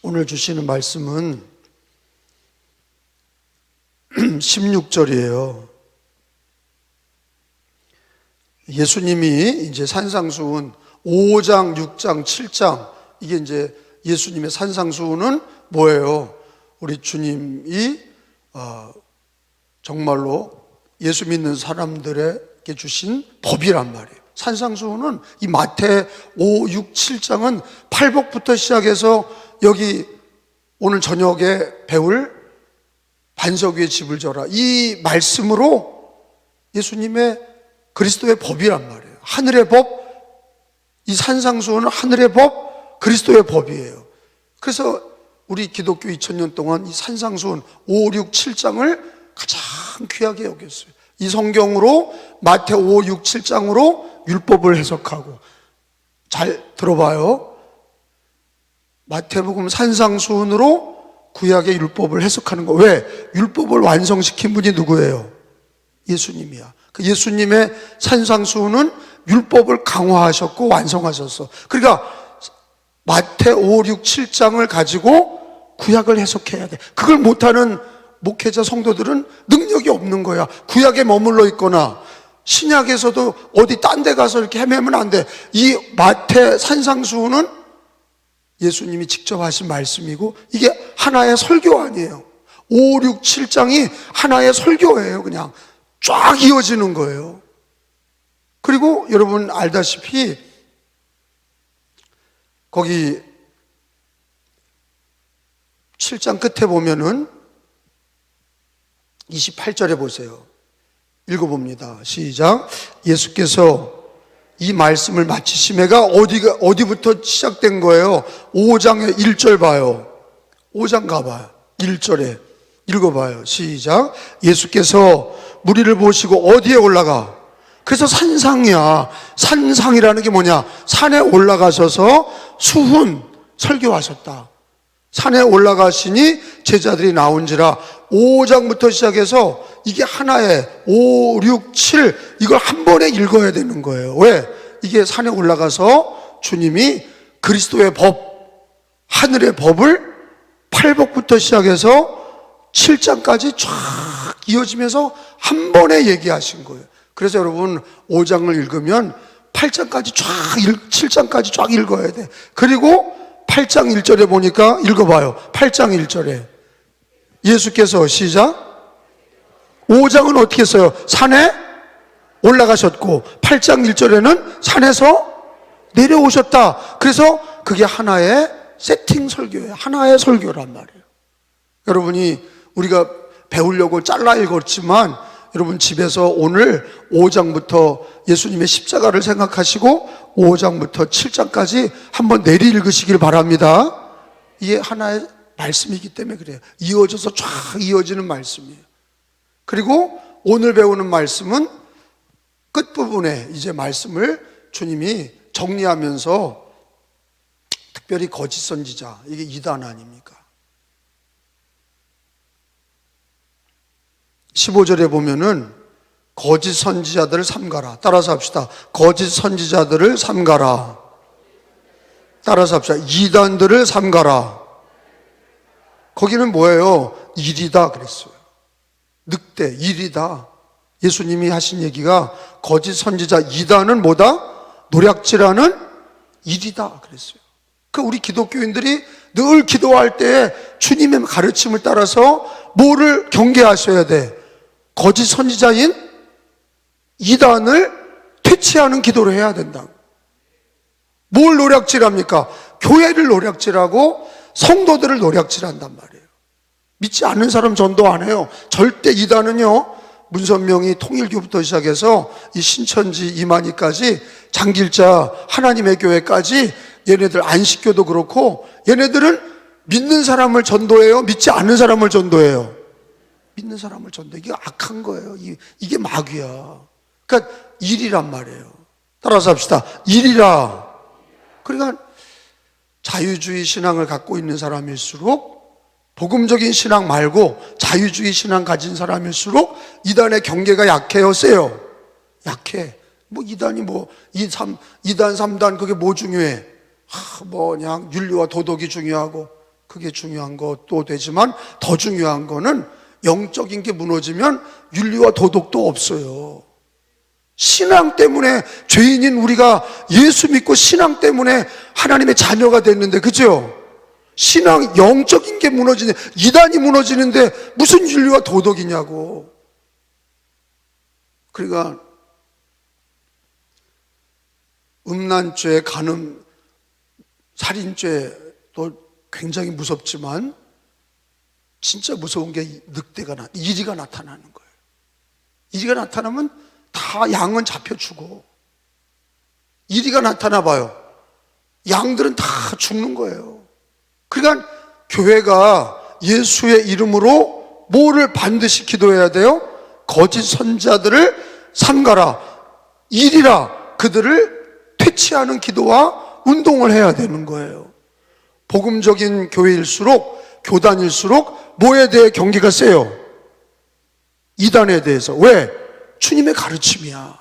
오늘 주시는 말씀은 16절이에요. 예수님이 이제 산상수훈 5장, 6장, 7장, 이게 이제 예수님의 산상수훈은 뭐예요? 우리 주님이 정말로 예수 믿는 사람들에게 주신 법이란 말이에요. 산상수훈은 이 마태 5, 6, 7장은 팔복부터 시작해서 여기 오늘 저녁에 배울 반석 위에 집을 져라, 이 말씀으로 예수님의 그리스도의 법이란 말이에요. 하늘의 법, 이 산상수훈은 하늘의 법, 그리스도의 법이에요. 그래서 우리 기독교 2000년 동안 이 산상수훈 5, 6, 7장을 가장 귀하게 여겼어요. 이 성경으로 마태 5, 6, 7장으로 율법을 해석하고, 잘 들어봐요. 마태복음 산상수훈으로 구약의 율법을 해석하는 거. 왜? 율법을 완성시킨 분이 누구예요? 예수님이야. 그 예수님의 산상수훈은 율법을 강화하셨고 완성하셨어. 그러니까 마태 5, 6, 7장을 가지고 구약을 해석해야 돼. 그걸 못하는 목회자 성도들은 능력이 없는 거야. 구약에 머물러 있거나 신약에서도 어디 딴 데 가서 이렇게 헤매면 안 돼. 이 마태 산상수훈은 예수님이 직접 하신 말씀이고, 이게 하나의 설교 아니에요. 5, 6, 7장이 하나의 설교예요. 그냥 쫙 이어지는 거예요. 그리고 여러분 알다시피 거기 7장 끝에 보면은 28절에 보세요. 읽어봅니다. 시작. 예수께서 이 말씀을 마치심에가 어디부터 시작된 거예요? 5장의 1절 봐요. 5장 가봐요. 1절에 읽어봐요. 시작. 예수께서 무리를 보시고 어디에 올라가? 그래서 산상이야. 산상이라는 게 뭐냐? 산에 올라가셔서 수훈 설교하셨다. 산에 올라가시니 제자들이 나온지라. 5장부터 시작해서 이게 하나의 5, 6, 7 이걸 한 번에 읽어야 되는 거예요. 왜? 이게 산에 올라가서 주님이 그리스도의 법, 하늘의 법을 팔복부터 시작해서 7장까지 쫙 이어지면서 한 번에 얘기하신 거예요. 그래서 여러분 5장을 읽으면 8장까지 7장까지 쫙 읽어야 돼. 그리고 8장 1절에 보니까 읽어봐요. 8장 1절에 예수께서 시작. 5장은 어떻게 써요? 산에 올라가셨고 8장 1절에는 산에서 내려오셨다. 그래서 그게 하나의 세팅 설교예요. 하나의 설교란 말이에요. 여러분이 우리가 배우려고 잘라 읽었지만 여러분 집에서 오늘 5장부터 예수님의 십자가를 생각하시고 5장부터 7장까지 한번 내리 읽으시길 바랍니다. 이게 하나의 말씀이기 때문에 그래요. 이어져서 쫙 이어지는 말씀이에요. 그리고 오늘 배우는 말씀은 끝부분에 이제 말씀을 주님이 정리하면서 특별히 거짓 선지자, 이게 이단 아닙니까? 15절에 보면은 거짓 선지자들을 삼가라. 따라서 합시다. 거짓 선지자들을 삼가라. 따라서 합시다. 이단들을 삼가라. 거기는 뭐예요? 일이다 그랬어요. 늑대, 일이다. 예수님이 하신 얘기가 거짓 선지자 이단은 뭐다? 노략질하는 일이다 그랬어요. 그 우리 기독교인들이 늘 기도할 때 주님의 가르침을 따라서 뭐를 경계하셔야 돼? 거짓 선지자인 이단을 퇴치하는 기도를 해야 된다. 뭘 노략질합니까? 교회를 노략질하고 성도들을 노략질한단 말이에요. 믿지 않는 사람 전도 안 해요. 절대 이단은요, 문선명이 통일교부터 시작해서 이 신천지 이만희까지 장길자 하나님의 교회까지 얘네들 안식교도 그렇고 얘네들은 믿는 사람을 전도해요? 믿지 않는 사람을 전도해요? 믿는 사람을 전도해. 이게 악한 거예요. 이게 마귀야. 그러니까 일이란 말이에요. 따라서 합시다. 일이라. 그러니까 자유주의 신앙을 갖고 있는 사람일수록, 복음적인 신앙 말고 자유주의 신앙 가진 사람일수록 이단의 경계가 약해요, 세요? 약해. 뭐 이단이 뭐 2단 3단 그게 뭐 중요해? 그냥 윤리와 도덕이 중요하고 그게 중요한 것도 되지만 더 중요한 거는 영적인 게 무너지면 윤리와 도덕도 없어요. 신앙 때문에 죄인인 우리가 예수 믿고 신앙 때문에 하나님의 자녀가 됐는데, 그죠? 신앙, 영적인 게 무너지네. 이단이 무너지는데 무슨 윤리와 도덕이냐고. 그러니까 음란죄, 간음, 살인죄도 굉장히 무섭지만 진짜 무서운 게 이리가 나타나는 거예요. 이리가 나타나면 다 양은 잡혀주고, 이리가 나타나 봐요. 양들은 다 죽는 거예요. 그러니까 교회가 예수의 이름으로 뭐를 반드시 기도해야 돼요? 거짓 선지자들을 삼가라, 이리라, 그들을 퇴치하는 기도와 운동을 해야 되는 거예요. 복음적인 교회일수록, 교단일수록 뭐에 대해 경계가 세요? 이단에 대해서. 왜? 주님의 가르침이야.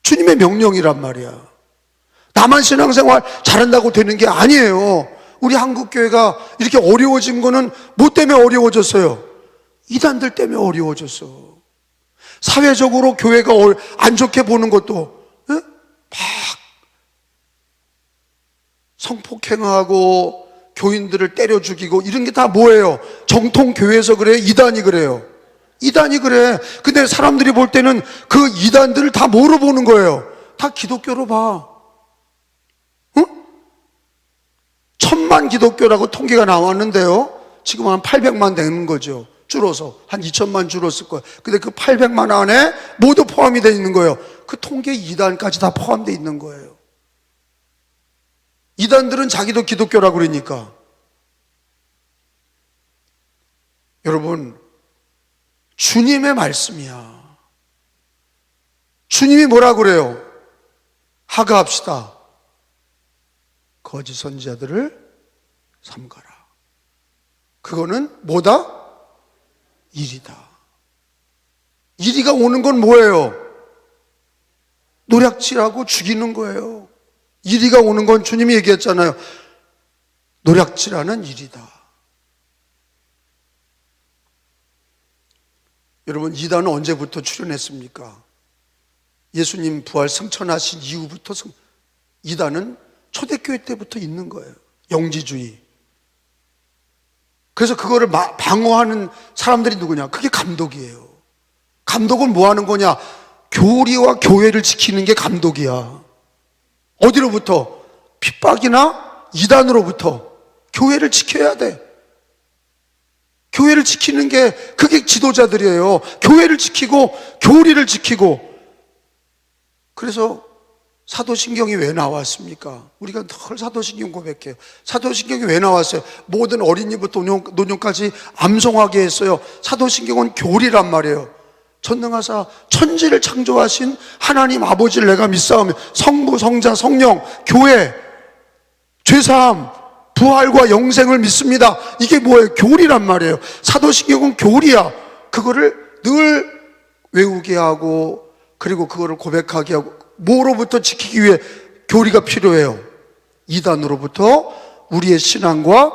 주님의 명령이란 말이야. 나만 신앙생활 잘한다고 되는 게 아니에요. 우리 한국교회가 이렇게 어려워진 거는 뭐 때문에 어려워졌어요? 이단들 때문에 어려워졌어. 사회적으로 교회가 안 좋게 보는 것도 막 성폭행하고 교인들을 때려 죽이고 이런 게 다 뭐예요? 정통 교회에서 그래요? 이단이 그래요? 이단이 그래. 근데 사람들이 볼 때는 그 이단들을 다 뭐로 보는 거예요? 다 기독교로 봐. 응? 1000만 기독교라고 통계가 나왔는데요, 지금 한 800만 되는 거죠. 줄어서 한 2000만 줄었을 거예요. 근데 그 800만 안에 모두 포함이 되어 있는 거예요. 그 통계 이단까지 다 포함되어 있는 거예요. 이단들은 자기도 기독교라고 그러니까. 여러분, 주님의 말씀이야. 주님이 뭐라 그래요? 하가합시다. 거짓 선지자들을 삼가라. 그거는 뭐다? 일이다. 이리가 오는 건 뭐예요? 노략질하고 죽이는 거예요. 이리가 오는 건 주님이 얘기했잖아요. 노략질하는 일이다. 여러분, 이단은 언제부터 출현했습니까? 예수님 부활 승천하신 이후부터 이단은 초대교회 때부터 있는 거예요. 영지주의. 그래서 그거를 방어하는 사람들이 누구냐? 그게 감독이에요. 감독은 뭐 하는 거냐? 교리와 교회를 지키는 게 감독이야. 어디로부터? 핍박이나 이단으로부터 교회를 지켜야 돼. 교회를 지키는 게 그게 지도자들이에요. 교회를 지키고 교리를 지키고. 그래서 사도신경이 왜 나왔습니까? 우리가 늘 사도신경 고백해요. 사도신경이 왜 나왔어요? 모든 어린이부터 노년까지 암송하게 했어요. 사도신경은 교리란 말이에요. 전능하사 천지를 창조하신 하나님 아버지를 내가 믿사오며 성부, 성자, 성령, 교회, 죄사함, 부활과 영생을 믿습니다. 이게 뭐예요? 교리란 말이에요. 사도신경은 교리야. 그거를 늘 외우게 하고, 그리고 그거를 고백하게 하고, 뭐로부터 지키기 위해 교리가 필요해요? 이단으로부터 우리의 신앙과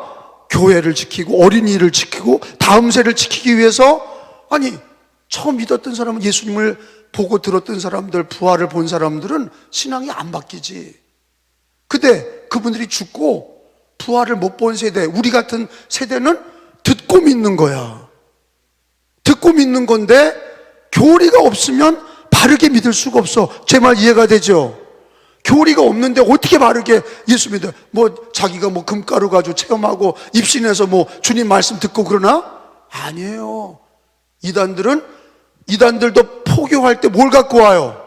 교회를 지키고 어린이를 지키고 다음 세를 지키기 위해서. 아니, 처음 믿었던 사람은, 예수님을 보고 들었던 사람들, 부활을 본 사람들은 신앙이 안 바뀌지. 근데 그분들이 죽고 부활을 못 본 세대, 우리 같은 세대는 듣고 믿는 거야. 듣고 믿는 건데 교리가 없으면 바르게 믿을 수가 없어. 제 말 이해가 되죠? 교리가 없는데 어떻게 바르게 예수 믿어요? 뭐 자기가 뭐 금가루 가지고 체험하고 입신해서 뭐 주님 말씀 듣고 그러나? 아니에요. 이단들도 포교할 때 뭘 갖고 와요?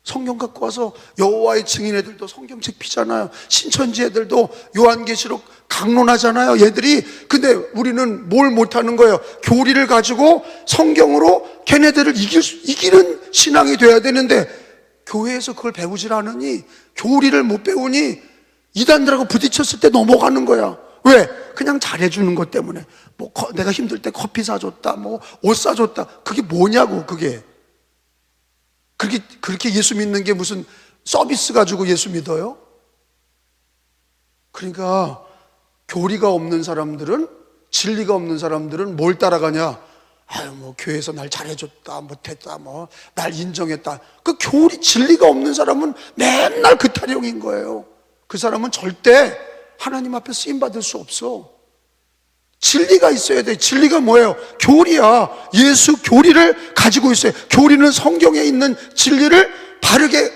성경 갖고 와서. 여호와의 증인 애들도 성경책 피잖아요. 신천지 애들도 요한계시록 강론하잖아요, 얘들이. 근데 우리는 뭘 못하는 거예요? 교리를 가지고 성경으로 걔네들을 이기는 신앙이 돼야 되는데 교회에서 그걸 배우질 않으니, 교리를 못 배우니 이단들하고 부딪혔을 때 넘어가는 거야. 왜? 그냥 잘해주는 것 때문에. 뭐 내가 힘들 때 커피 사줬다, 뭐 옷 사줬다. 그게 뭐냐고. 그렇게 예수 믿는 게 무슨 서비스 가지고 예수 믿어요? 그러니까 교리가 없는 사람들은, 진리가 없는 사람들은 뭘 따라가냐? 아유, 뭐 교회에서 날 잘해줬다, 못했다, 뭐 날 인정했다. 그 교리, 진리가 없는 사람은 맨날 그 타령인 거예요. 그 사람은 절대 하나님 앞에 쓰임 받을 수 없어. 진리가 있어야 돼. 진리가 뭐예요? 교리야. 예수 교리를 가지고 있어요. 교리는 성경에 있는 진리를 바르게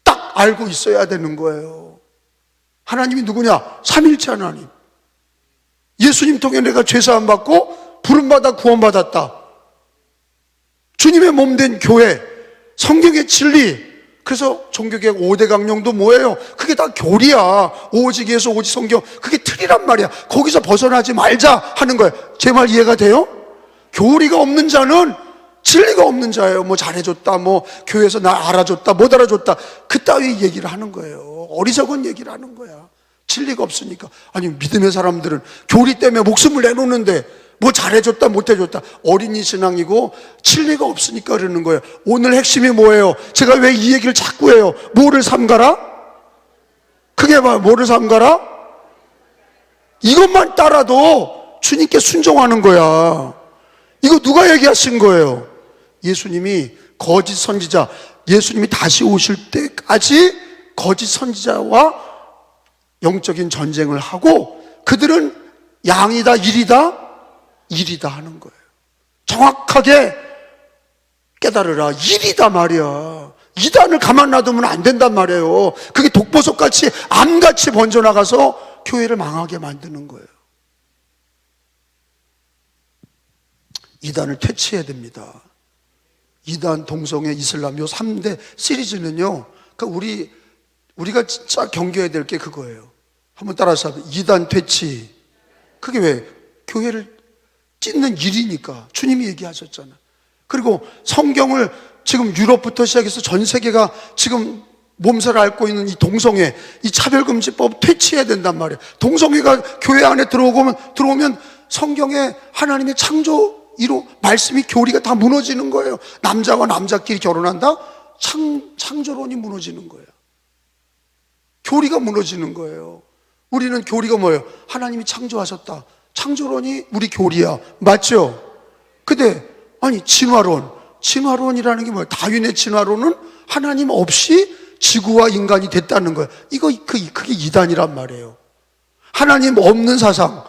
딱 알고 있어야 되는 거예요. 하나님이 누구냐? 삼일체 하나님. 예수님 통해 내가 죄사함 받고 부름받아 구원받았다. 주님의 몸된 교회, 성경의 진리. 그래서 종교개혁 5대 강령도 뭐예요? 그게 다 교리야. 오직 예수, 오직 성경. 그게 틀이란 말이야. 거기서 벗어나지 말자 하는 거예요. 제 말 이해가 돼요? 교리가 없는 자는 진리가 없는 자예요. 뭐 잘해줬다, 뭐 교회에서 나 알아줬다, 못 알아줬다, 그따위 얘기를 하는 거예요. 어리석은 얘기를 하는 거야. 진리가 없으니까. 아니, 믿음의 사람들은 교리 때문에 목숨을 내놓는데 뭐 잘해줬다, 못해줬다. 어린이 신앙이고 진리가 없으니까 그러는 거예요. 오늘 핵심이 뭐예요? 제가 왜 이 얘기를 자꾸 해요? 뭐를 삼가라? 크게 봐. 뭐를 삼가라? 이것만 따라도 주님께 순종하는 거야. 이거 누가 얘기하신 거예요? 예수님이 거짓 선지자, 예수님이 다시 오실 때까지 거짓 선지자와 영적인 전쟁을 하고, 그들은 양이다, 일이다 하는 거예요. 정확하게 깨달으라. 일이다 말이야. 이단을 가만 놔두면 안 된단 말이에요. 그게 독보석같이 암같이 번져나가서 교회를 망하게 만드는 거예요. 이단을 퇴치해야 됩니다. 이단, 동성애, 이슬람 요 3대 시리즈는요, 그러니까 우리가 진짜 경계해야 될 게 그거예요. 한번 따라서 하세요. 이단 퇴치. 그게 왜? 교회를 찢는 일이니까. 주님이 얘기하셨잖아. 그리고 성경을 지금 유럽부터 시작해서 전 세계가 지금 몸살을 앓고 있는 이 동성애, 이 차별금지법 퇴치해야 된단 말이에요. 동성애가 교회 안에 들어오면 성경에 하나님의 창조이로 말씀이, 교리가 다 무너지는 거예요. 남자와 남자끼리 결혼한다? 창조론이 무너지는 거예요. 교리가 무너지는 거예요. 우리는 교리가 뭐예요? 하나님이 창조하셨다. 창조론이 우리 교리야. 맞죠? 근데 아니, 진화론이라는 게 뭐예요? 다윈의 진화론은 하나님 없이 지구와 인간이 됐다는 거예요. 그게 이단이란 말이에요. 하나님 없는 사상,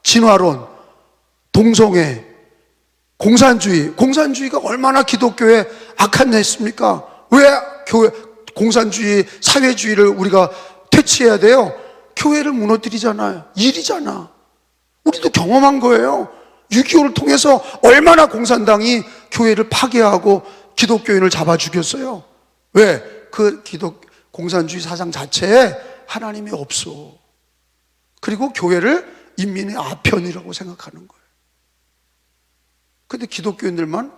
진화론, 동성애, 공산주의가 얼마나 기독교에 악한 했습니까? 왜 공산주의, 사회주의를 우리가 퇴치해야 돼요? 교회를 무너뜨리잖아요. 일이잖아. 우리도 경험한 거예요. 6.25를 통해서 얼마나 공산당이 교회를 파괴하고 기독교인을 잡아 죽였어요. 왜? 그 공산주의 사상 자체에 하나님이 없어. 그리고 교회를 인민의 아편이라고 생각하는 거예요. 근데 기독교인들만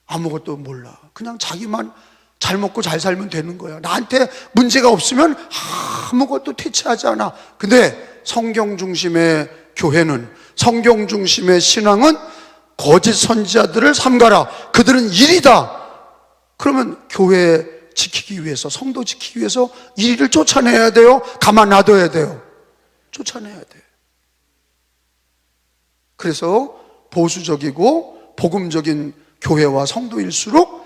아무것도 몰라. 그냥 자기만 잘 먹고 잘 살면 되는 거야. 나한테 문제가 없으면 아무것도 퇴치하지 않아. 근데 성경 중심의 교회는, 성경 중심의 신앙은 거짓 선지자들을 삼가라. 그들은 일이다. 그러면 교회 지키기 위해서, 성도 지키기 위해서 일을 쫓아내야 돼요? 가만 놔둬야 돼요? 쫓아내야 돼요. 그래서 보수적이고 복음적인 교회와 성도일수록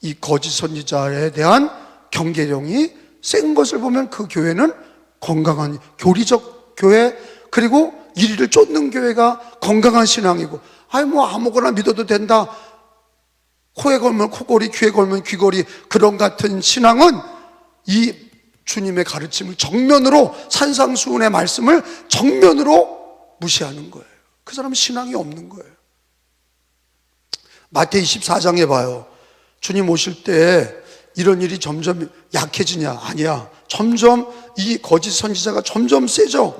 이 거짓 선지자에 대한 경계령이 센 것을 보면 그 교회는 건강한 교리적 교회, 그리고 이리를 쫓는 교회가 건강한 신앙이고, 뭐 아무거나 믿어도 된다, 코에 걸면 코걸이, 귀에 걸면 귀걸이, 그런 같은 신앙은 이 주님의 가르침을 정면으로, 산상수훈의 말씀을 정면으로 무시하는 거예요. 그 사람은 신앙이 없는 거예요. 마태이 24장에 봐요. 주님 오실 때 이런 일이 점점 약해지냐? 아니야. 점점 이 거짓 선지자가 점점 세져.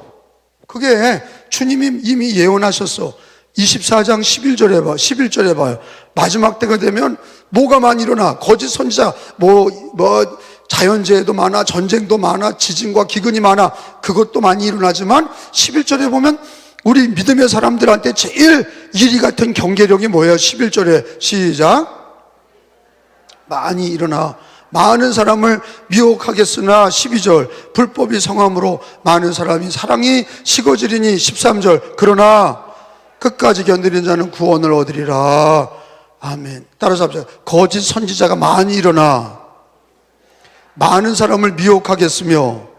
그게 주님이 이미 예언하셨어. 24장 11절에 봐요. 마지막 때가 되면 뭐가 많이 일어나? 거짓 선지자, 자연재해도 많아, 전쟁도 많아, 지진과 기근이 많아. 그것도 많이 일어나지만 11절에 보면 우리 믿음의 사람들한테 제일 이리 같은 경계력이 뭐예요? 11절에 시작. 많이 일어나. 많은 사람을 미혹하겠으나 12절 불법이 성함으로 많은 사람이 사랑이 식어지리니 13절 그러나 끝까지 견디는 자는 구원을 얻으리라. 아멘. 따라서 합시다. 거짓 선지자가 많이 일어나 많은 사람을 미혹하겠으며,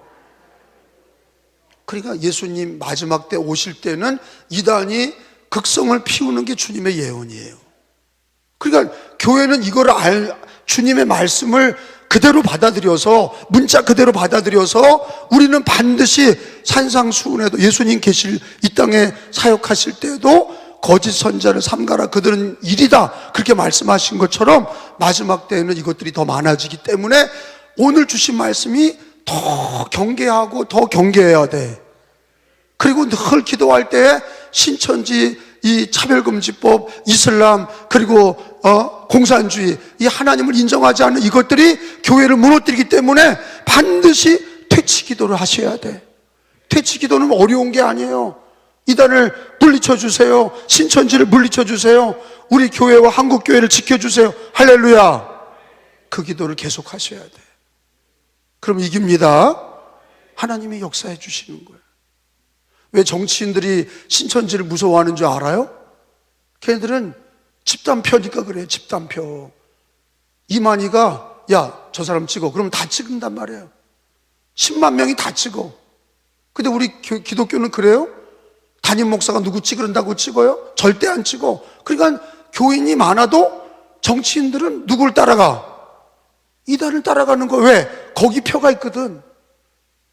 그러니까 예수님 마지막 때 오실 때는 이단이 극성을 피우는 게 주님의 예언이에요. 그러니까 교회는 이걸 주님의 말씀을 그대로 받아들여서, 문자 그대로 받아들여서 우리는 반드시 산상수훈에도 예수님 계실 이 땅에 사역하실 때에도 거짓 선지자를 삼가라, 그들은 일이다, 그렇게 말씀하신 것처럼 마지막 때에는 이것들이 더 많아지기 때문에 오늘 주신 말씀이 더 경계하고 더 경계해야 돼. 그리고 늘 기도할 때 신천지, 이 차별금지법, 이슬람, 그리고 공산주의, 이 하나님을 인정하지 않는 이것들이 교회를 무너뜨리기 때문에 반드시 퇴치 기도를 하셔야 돼. 퇴치 기도는 어려운 게 아니에요. 이단을 물리쳐 주세요. 신천지를 물리쳐 주세요. 우리 교회와 한국 교회를 지켜주세요. 할렐루야. 그 기도를 계속 하셔야 돼. 그럼 이깁니다. 하나님이 역사해 주시는 거예요. 왜 정치인들이 신천지를 무서워하는 줄 알아요? 걔네들은 집단표니까 그래요. 집단표. 이만희가 야, 저 사람 찍어. 그러면 다 찍는단 말이에요. 10만 명이 다 찍어. 근데 우리 기독교는 그래요? 담임 목사가 누구 찍으란다고 찍어요? 절대 안 찍어. 그러니까 교인이 많아도 정치인들은 누굴 따라가? 이단을 따라가는 거예요. 왜? 거기 표가 있거든.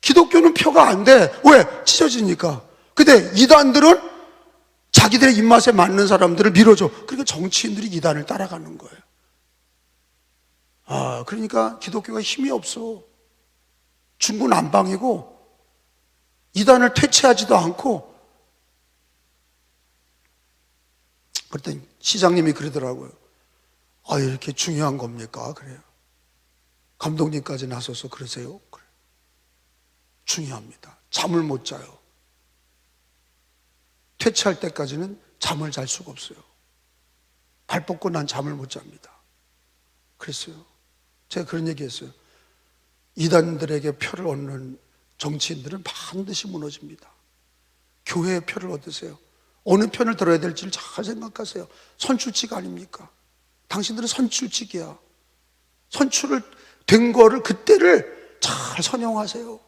기독교는 표가 안 돼. 왜? 찢어지니까. 근데 이단들은 자기들의 입맛에 맞는 사람들을 밀어줘. 그러니까 정치인들이 이단을 따라가는 거예요. 그러니까 기독교가 힘이 없어. 중구난방이고 이단을 퇴치하지도 않고. 그랬더니 시장님이 그러더라고요. 이렇게 중요한 겁니까? 그래요. 감독님까지 나서서 그러세요? 그래. 중요합니다. 잠을 못 자요. 퇴치할 때까지는 잠을 잘 수가 없어요. 발 뻗고 난 잠을 못 잡니다. 그랬어요. 제가 그런 얘기 했어요. 이단들에게 표를 얻는 정치인들은 반드시 무너집니다. 교회의 표를 얻으세요. 어느 편을 들어야 될지를 잘 생각하세요. 선출직 아닙니까? 당신들은 선출직이야. 선출을 된 거를, 그때를 잘 선용하세요.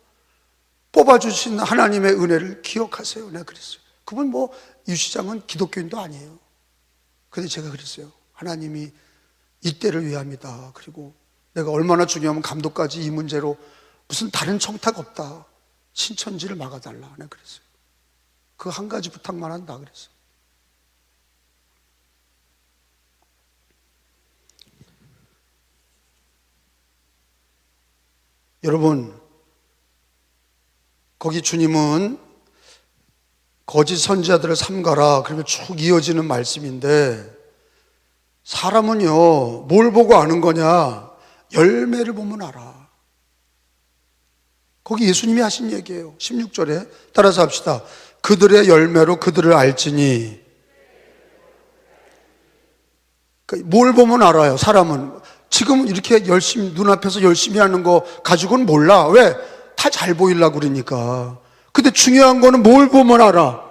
뽑아주신 하나님의 은혜를 기억하세요. 내가 그랬어요. 그분 유 시장은 기독교인도 아니에요. 근데 제가 그랬어요. 하나님이 이때를 위함이다. 그리고 내가 얼마나 중요하면 감독까지 이 문제로 무슨 다른 청탁 없다. 신천지를 막아달라. 내가 그랬어요. 그 한 가지 부탁만 한다. 그랬어요. 여러분, 거기 주님은 거짓 선지자들을 삼가라, 그러면 쭉 이어지는 말씀인데, 사람은요 뭘 보고 아는 거냐? 열매를 보면 알아. 거기 예수님이 하신 얘기예요. 16절에 따라서 합시다. 그들의 열매로 그들을 알지니. 뭘 보면 알아요? 사람은 지금 이렇게 열심히, 눈앞에서 열심히 하는 거 가지고는 몰라. 왜? 다 잘 보이려고 그러니까. 근데 중요한 거는 뭘 보면 알아?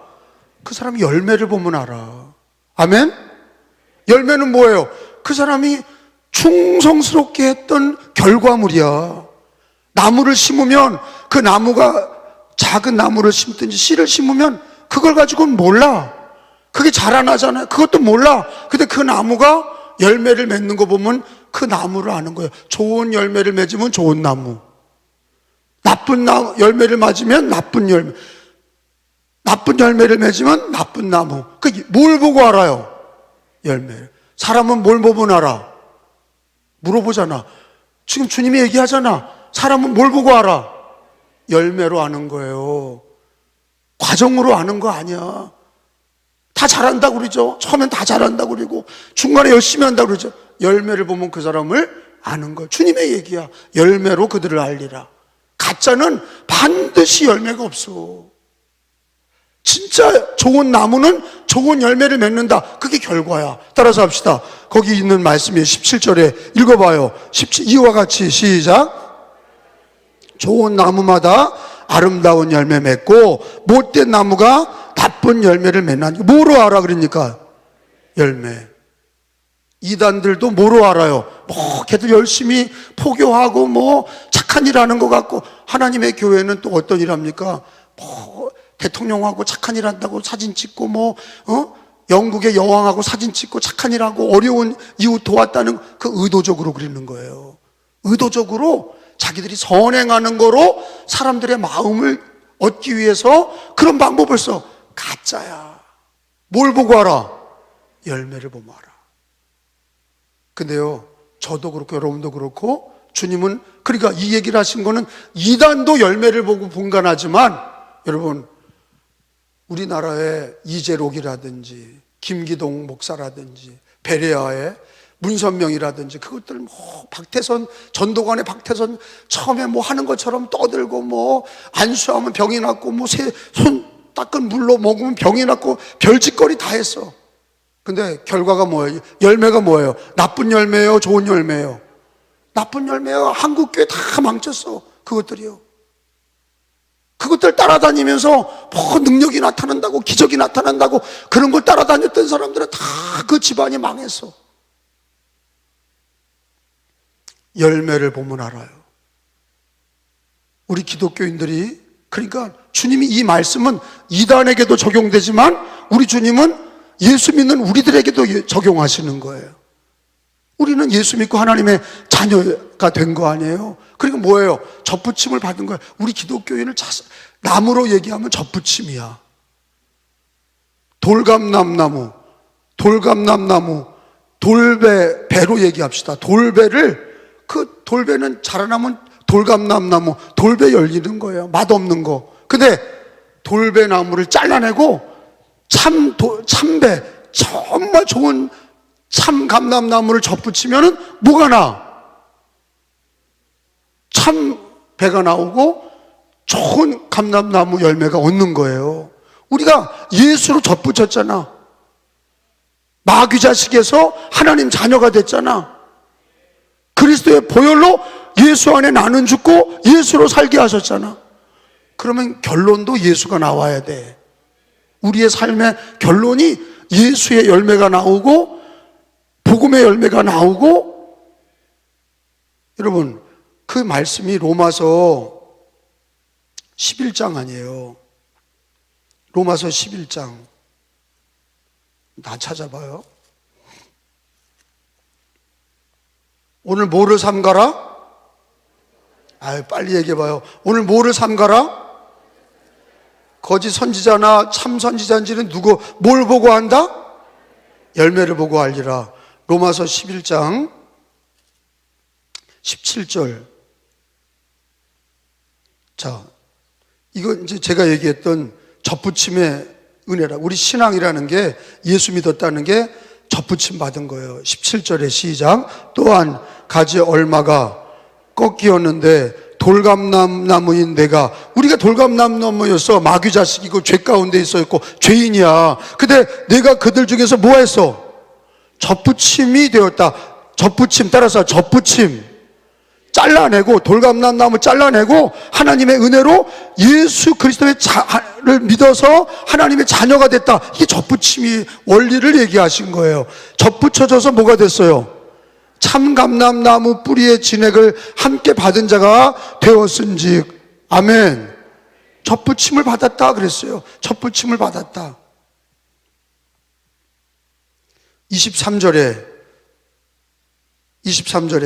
그 사람이 열매를 보면 알아. 아멘? 열매는 뭐예요? 그 사람이 충성스럽게 했던 결과물이야. 나무를 심으면 그 나무가, 작은 나무를 심든지 씨를 심으면 그걸 가지고는 몰라. 그게 자라나잖아요. 그것도 몰라. 근데 그 나무가 열매를 맺는 거 보면 그 나무를 아는 거예요. 좋은 열매를 맺으면 좋은 나무, 나쁜 열매를 맞으면 나쁜 열매, 나쁜 열매를 맺으면 나쁜 나무. 뭘 보고 알아요? 열매. 사람은 뭘 보면 알아? 물어보잖아. 지금 주님이 얘기하잖아. 사람은 뭘 보고 알아? 열매로 아는 거예요. 과정으로 아는 거 아니야. 다 잘한다고 그러죠. 처음엔 다 잘한다고 그러고 중간에 열심히 한다고 그러죠. 열매를 보면 그 사람을 아는 거예요. 주님의 얘기야. 열매로 그들을 알리라. 가짜는 반드시 열매가 없어. 진짜 좋은 나무는 좋은 열매를 맺는다. 그게 결과야. 따라서 합시다. 거기 있는 말씀이 17절에 읽어봐요. 17, 이와 같이 시작. 좋은 나무마다 아름다운 열매 맺고 못된 나무가 나쁜 열매를 맺나니. 뭐로 알아 그러니까? 열매. 이단들도 뭐로 알아요? 걔들 열심히 포교하고 착한 일 하는 것 같고, 하나님의 교회는 또 어떤 일 합니까? 대통령하고 착한 일 한다고 사진 찍고 영국의 여왕하고 사진 찍고 착한 일 하고 어려운 이웃 도왔다는, 그 의도적으로 그리는 거예요. 의도적으로 자기들이 선행하는 거로 사람들의 마음을 얻기 위해서 그런 방법을 써. 가짜야. 뭘 보고 알아? 열매를 보면 알아. 근데요, 저도 그렇고 여러분도 그렇고, 주님은, 그러니까 이 얘기를 하신 거는 이단도 열매를 보고 분간하지만, 여러분, 우리나라의 이재록이라든지 김기동 목사라든지 베레아의 문선명이라든지, 그것들 박태선, 전도관의 박태선 처음에 하는 것처럼 떠들고 안수하면 병이 낫고 손 닦은 물로 먹으면 병이 낫고 별짓거리 다 했어. 근데 결과가 뭐예요? 열매가 뭐예요? 나쁜 열매예요? 좋은 열매예요? 나쁜 열매예요. 한국교회 다 망쳤어. 그것들이요. 그것들 따라다니면서 능력이 나타난다고, 기적이 나타난다고, 그런 걸 따라다녔던 사람들은 다 그 집안이 망했어. 열매를 보면 알아요. 우리 기독교인들이, 그러니까 주님이 이 말씀은 이단에게도 적용되지만 우리 주님은 예수 믿는 우리들에게도 적용하시는 거예요. 우리는 예수 믿고 하나님의 자녀가 된 거 아니에요? 그러니까 뭐예요? 접붙임을 받은 거예요. 우리 기독교인을 나무로 얘기하면 접붙임이야. 돌감남나무, 배로 얘기합시다. 그 돌배는 자라나면 돌감남나무, 돌배 열리는 거예요. 맛없는 거. 근데 돌배나무를 잘라내고 참배, 정말 좋은 참감남나무를 접붙이면은 뭐가 나? 참배가 나오고 좋은 감람나무 열매가 얻는 거예요. 우리가 예수로 접붙였잖아. 마귀 자식에서 하나님 자녀가 됐잖아. 그리스도의 보혈로 예수 안에 나는 죽고 예수로 살게 하셨잖아. 그러면 결론도 예수가 나와야 돼. 우리의 삶의 결론이 예수의 열매가 나오고 복음의 열매가 나오고. 여러분, 그 말씀이 로마서 11장 아니에요. 로마서 11장. 다 찾아봐요. 오늘 뭐를 삼가라? 빨리 얘기해봐요. 오늘 뭐를 삼가라? 거짓 선지자나 참 선지자인지는 뭘 보고 한다? 열매를 보고 알리라. 로마서 11장 17절. 자, 이거 이제 제가 얘기했던 접붙임의 은혜라. 우리 신앙이라는 게, 예수 믿었다는 게 접붙임 받은 거예요. 17절에 시작. 또한 가지 얼마가 꺾이었는데 돌감나무인 내가, 우리가 돌감나무였어. 마귀 자식이고 죄 가운데 있었고 죄인이야. 근데 내가 그들 중에서 뭐 했어? 접붙임이 되었다. 접붙임, 따라서 접붙임. 잘라내고, 돌감나무 잘라내고 하나님의 은혜로 예수 그리스도의 를 믿어서 하나님의 자녀가 됐다. 이게 접붙임이 원리를 얘기하신 거예요. 접붙여져서 뭐가 됐어요? 참감람나무 뿌리의 진액을 함께 받은 자가 되었은즉. 아멘. 접붙임을 받았다 그랬어요. 접붙임을 받았다. 23절에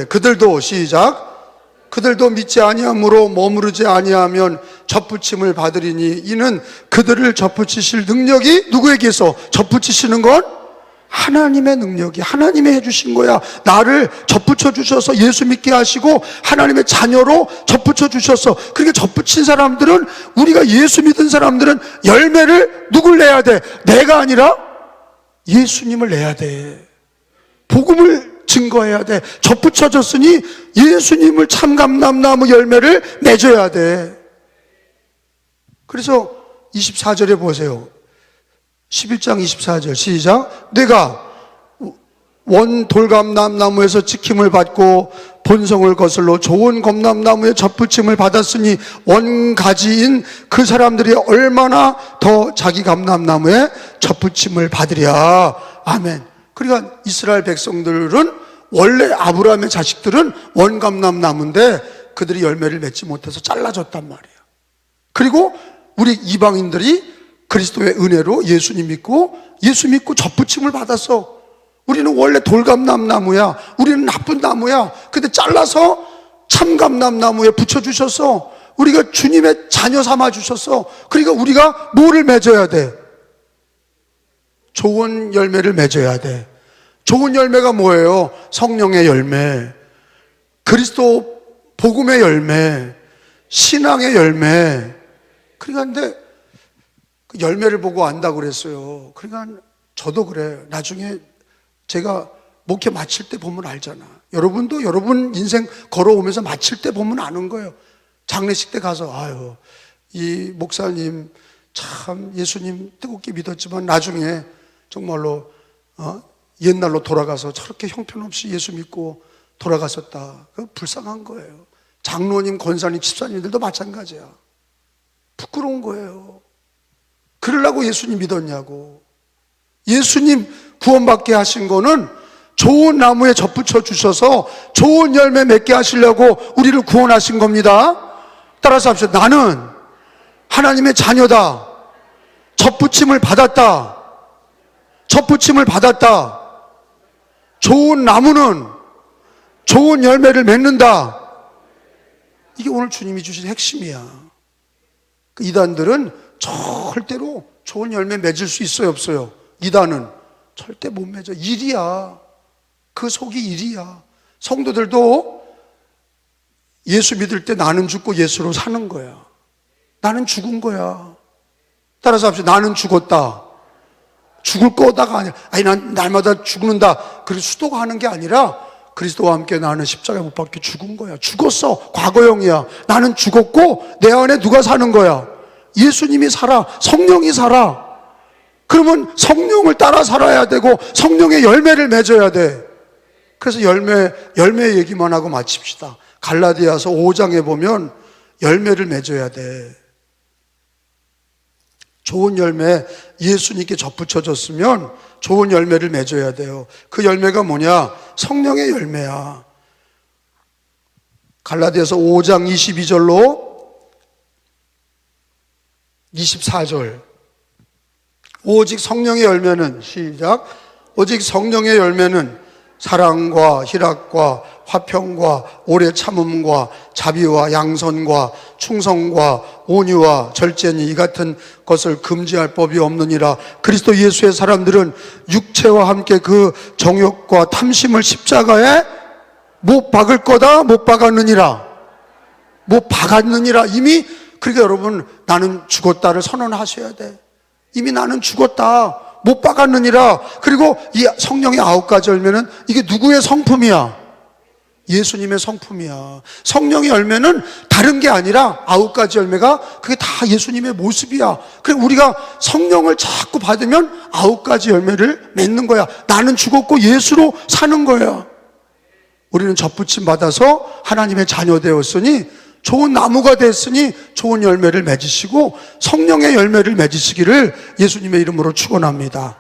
그들도, 시작. 그들도 믿지 아니함으로 머무르지 아니하면 접붙임을 받으리니 이는 그들을 접붙이실 능력이 누구에게서? 접붙이시는 건 하나님의 능력이, 하나님이 해주신 거야. 나를 접붙여 주셔서 예수 믿게 하시고 하나님의 자녀로 접붙여 주셔서. 그러니까 접붙인 사람들은, 우리가 예수 믿은 사람들은 열매를 누굴 내야 돼? 내가 아니라 예수님을 내야 돼. 복음을 증거해야 돼. 접붙여졌으니 예수님을, 참감람나무 열매를 맺어야 돼. 그래서 24절에 보세요. 11장 24절 시작. 내가 원 돌감람나무에서 지킴을 받고 본성을 거슬러 좋은 검람나무의 접붙임을 받았으니 원가지인 그 사람들이 얼마나 더 자기 감람나무에 접붙임을 받으랴. 아멘. 그러니까 이스라엘 백성들은 원래 아브라함의 자식들은 원감람나무인데 그들이 열매를 맺지 못해서 잘라졌단 말이에요. 그리고 우리 이방인들이 그리스도의 은혜로 예수 믿고 접붙임을 받았어. 우리는 원래 돌감람나무야. 우리는 나쁜 나무야. 근데 잘라서 참감람나무에 붙여주셨어. 우리가 주님의 자녀 삼아주셨어. 그러니까 우리가 뭐를 맺어야 돼? 좋은 열매를 맺어야 돼. 좋은 열매가 뭐예요? 성령의 열매, 그리스도 복음의 열매, 신앙의 열매. 그러니까 근데 그 열매를 보고 안다고 그랬어요. 그러니까 저도 그래. 나중에 제가 목회 마칠 때 보면 알잖아. 여러분도 여러분 인생 걸어오면서 마칠 때 보면 아는 거예요. 장례식 때 가서 아유, 이 목사님 참 예수님 뜨겁게 믿었지만 나중에 정말로 옛날로 돌아가서 저렇게 형편없이 예수 믿고 돌아갔었다. 불쌍한 거예요. 장로님, 권사님, 집사님들도 마찬가지야. 부끄러운 거예요. 그러려고 예수님 믿었냐고. 예수님 구원받게 하신 거는 좋은 나무에 접붙여 주셔서 좋은 열매 맺게 하시려고 우리를 구원하신 겁니다. 따라서 합시다. 나는 하나님의 자녀다. 접붙임을 받았다. 접붙임을 받았다. 좋은 나무는 좋은 열매를 맺는다. 이게 오늘 주님이 주신 핵심이야. 이단들은 절대로 좋은 열매 맺을 수 있어요, 없어요? 이단은 절대 못 맺어. 일이야. 그 속이 일이야. 성도들도 예수 믿을 때 나는 죽고 예수로 사는 거야. 나는 죽은 거야. 따라서 합시다. 나는 죽었다. 죽을 거다가 아니라, 아니, 난 날마다 죽는다. 그래서 수도가 하는 게 아니라 그리스도와 함께 나는 십자가에 못 박혀 죽은 거야. 죽었어. 과거형이야. 나는 죽었고 내 안에 누가 사는 거야? 예수님이 살아. 성령이 살아. 그러면 성령을 따라 살아야 되고 성령의 열매를 맺어야 돼. 그래서 열매 얘기만 하고 마칩시다. 갈라디아서 5장에 보면 열매를 맺어야 돼. 좋은 열매, 예수님께 접붙여졌으면 좋은 열매를 맺어야 돼요. 그 열매가 뭐냐? 성령의 열매야. 갈라디아서 5장 22절로 24절. 오직 성령의 열매는, 시작. 오직 성령의 열매는 사랑과 희락과 화평과 오래 참음과 자비와 양선과 충성과 온유와 절제니 이 같은 것을 금지할 법이 없느니라. 그리스도 예수의 사람들은 육체와 함께 그 정욕과 탐심을 십자가에 못 박을 거다, 못 박았느니라. 못 박았느니라. 이미. 그러니까 여러분, 나는 죽었다를 선언하셔야 돼. 이미 나는 죽었다, 못 박았느니라. 그리고 이 성령의 9가지 열매는 이게 누구의 성품이야? 예수님의 성품이야. 성령의 열매는 다른 게 아니라 9가지 열매가 그게 다 예수님의 모습이야. 그래 우리가 성령을 자꾸 받으면 9가지 열매를 맺는 거야. 나는 죽었고 예수로 사는 거야. 우리는 접붙임 받아서 하나님의 자녀 되었으니, 좋은 나무가 됐으니 좋은 열매를 맺으시고 성령의 열매를 맺으시기를 예수님의 이름으로 축원합니다.